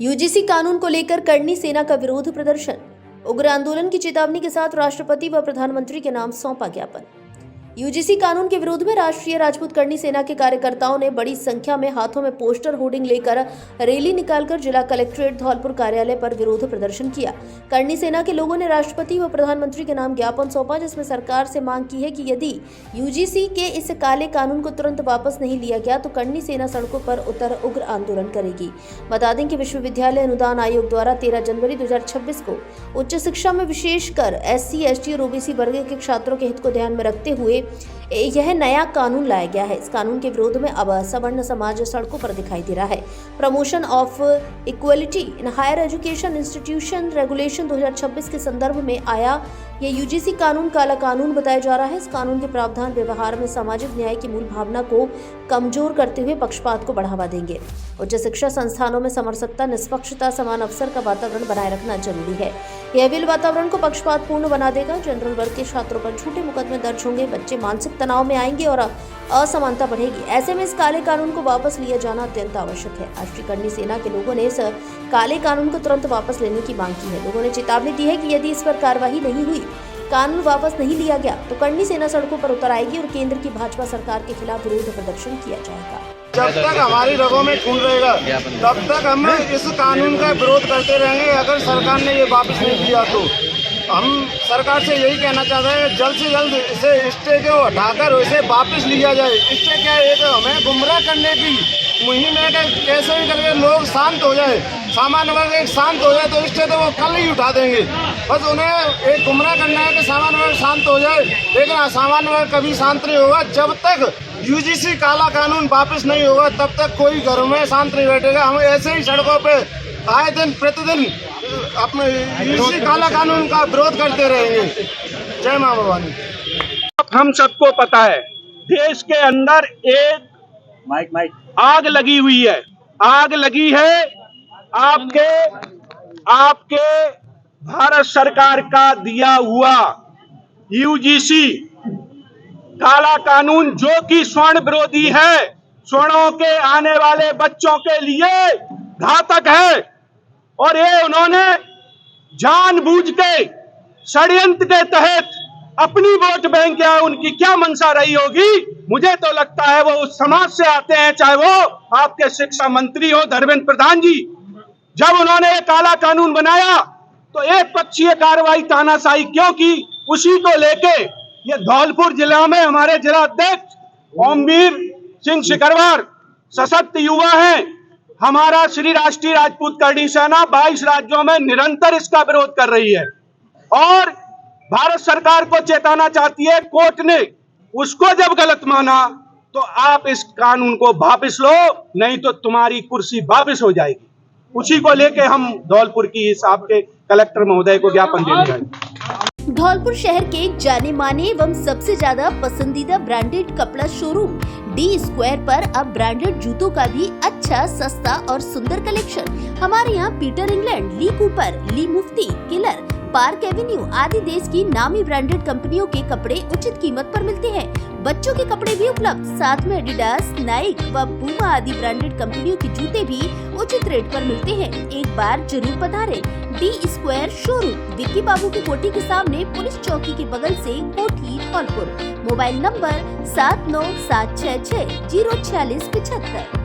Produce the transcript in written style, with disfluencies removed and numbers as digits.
UGC कानून को लेकर करनी सेना का विरोध प्रदर्शन। उग्र आंदोलन की चेतावनी के साथ राष्ट्रपति व प्रधानमंत्री के नाम सौंपा ज्ञापन। यूजीसी कानून के विरोध में राष्ट्रीय राजपूत करनी सेना के कार्यकर्ताओं ने बड़ी संख्या में हाथों में पोस्टर होर्डिंग लेकर रैली निकालकर जिला कलेक्ट्रेट धौलपुर कार्यालय पर विरोध प्रदर्शन किया। करनी सेना के लोगों ने राष्ट्रपति व प्रधानमंत्री के नाम ज्ञापन सौंपा, जिसमें सरकार से मांग की है कि यदि यूजीसी के इस काले कानून को तुरंत वापस नहीं लिया गया तो करनी सेना सड़कों पर उतर उग्र आंदोलन करेगी। बता दें कि विश्वविद्यालय अनुदान आयोग द्वारा 13 जनवरी 2026 को उच्च शिक्षा में विशेषकर SC, ST और OBC वर्ग के छात्रों के हित को ध्यान में रखते हुए यह नया कानून लाया गया है। इस कानून के विरोध में अब सवर्ण समाज सड़कों पर दिखाई दे रहा है। Promotion of equality in higher education institution regulation 2026 के संदर्भ में आया यह यूजीसी कानून काला कानून बताया जा रहा है। इस कानून के प्रावधान व्यवहार में सामाजिक न्याय की मूल भावना को कमजोर करते हुए पक्षपात को बढ़ावा देंगे। उच्च शिक्षा संस्थानों में समरसता, निष्पक्षता, समान अवसर का वातावरण बनाए रखना जरूरी है। यह बिल वातावरण को पक्षपातपूर्ण बना देगा। जनरल वर्ग के छात्रों पर झूठे मुकदमे दर्ज होंगे, बच्चे मानसिक तनाव में आएंगे और असमानता बढ़ेगी। ऐसे में इस काले कानून को वापस लिया जाना अत्यंत आवश्यक है। राष्ट्रीय करनी सेना के लोगों ने इस काले कानून को तुरंत वापस लेने की मांग की है। लोगों ने चेतावनी दी है कि यदि इस पर कार्रवाई नहीं हुई, कानून वापस नहीं लिया गया तो करनी सेना सड़कों पर उतर आएगी और केंद्र की भाजपा सरकार के खिलाफ विरोध प्रदर्शन किया जाएगा। जब तक हमारी रगों में खून रहेगा तब तक हम इस कानून का विरोध करते रहेंगे। अगर सरकार ने ये वापस नहीं किया तो हम सरकार से यही कहना चाहते हैं, जल्द से जल्द इसे स्टे को हटाकर इसे वापस लिया जाए। इससे क्या है, तो हमें गुमराह करने की मुहिम है कि कैसे भी करके लोग शांत हो जाए, सामान्य वर्ग एक शांत हो जाए तो स्टे तो वो कल ही उठा देंगे। बस उन्हें एक गुमराह करना है कि सामान्य वर्ग शांत हो जाए, लेकिन सामान्य वर्ग कभी शांत नहीं होगा। जब तक यूजीसी काला कानून वापस नहीं होगा तब तक कोई घर में शांत नहीं बैठेगा। हम ऐसे ही सड़कों पे आए दिन प्रतिदिन अपने यूजीसी काला कानून का विरोध करते रहेंगे। जय मां भवानी। हम सबको पता है देश के अंदर एक आग लगी हुई है। आग लगी है आपके भारत सरकार का दिया हुआ यूजीसी काला कानून, जो कि स्वर्ण विरोधी है, स्वर्णों के आने वाले बच्चों के लिए घातक है। और ये उन्होंने जानबूझ के षड्यंत्र के तहत अपनी वोट बैंक या उनकी क्या मंशा रही होगी, मुझे तो लगता है वो उस समाज से आते हैं, चाहे वो आपके शिक्षा मंत्री हो धर्मेंद्र प्रधान जी। जब उन्होंने ये काला कानून बनाया तो एक पक्षीय कार्रवाई तानाशाही क्यों की, उसी को लेके ये धौलपुर जिला में हमारे जिला अध्यक्ष ओमवीर सिंह सिकरवार सशक्त युवा हैं। हमारा श्री राष्ट्रीय राजपूत करनी सेना 22 राज्यों में निरंतर इसका विरोध कर रही है और भारत सरकार को चेताना चाहती है। कोर्ट ने उसको जब गलत माना तो आप इस कानून को वापस लो, नहीं तो तुम्हारी कुर्सी वापस हो जाएगी। उसी को लेके हम धौलपुर की इस आपके कलेक्टर महोदय को ज्ञापन देने जाएंगे। धौलपुर शहर के जाने माने एवं सबसे ज्यादा पसंदीदा ब्रांडेड कपड़ा शोरूम D स्क्वायर पर अब ब्रांडेड जूतों का भी अच्छा, सस्ता और सुंदर कलेक्शन। हमारे यहाँ पीटर इंग्लैंड, ली कूपर, ली मुफ्ती, किलर, पार्क एवेन्यू आदि देश की नामी ब्रांडेड कंपनियों के कपड़े उचित कीमत पर मिलते हैं। बच्चों के कपड़े भी उपलब्ध, साथ में एडिडास, नाइक व पूमा आदि ब्रांडेड कंपनियों के जूते भी उचित रेट पर मिलते हैं। एक बार जरूर पधारें। D स्क्वायर शोरूम विक्की बाबू की कोठी के सामने, पुलिस चौकी के बगल से, कोठी, धौलपुर। Mobile number 7976604675।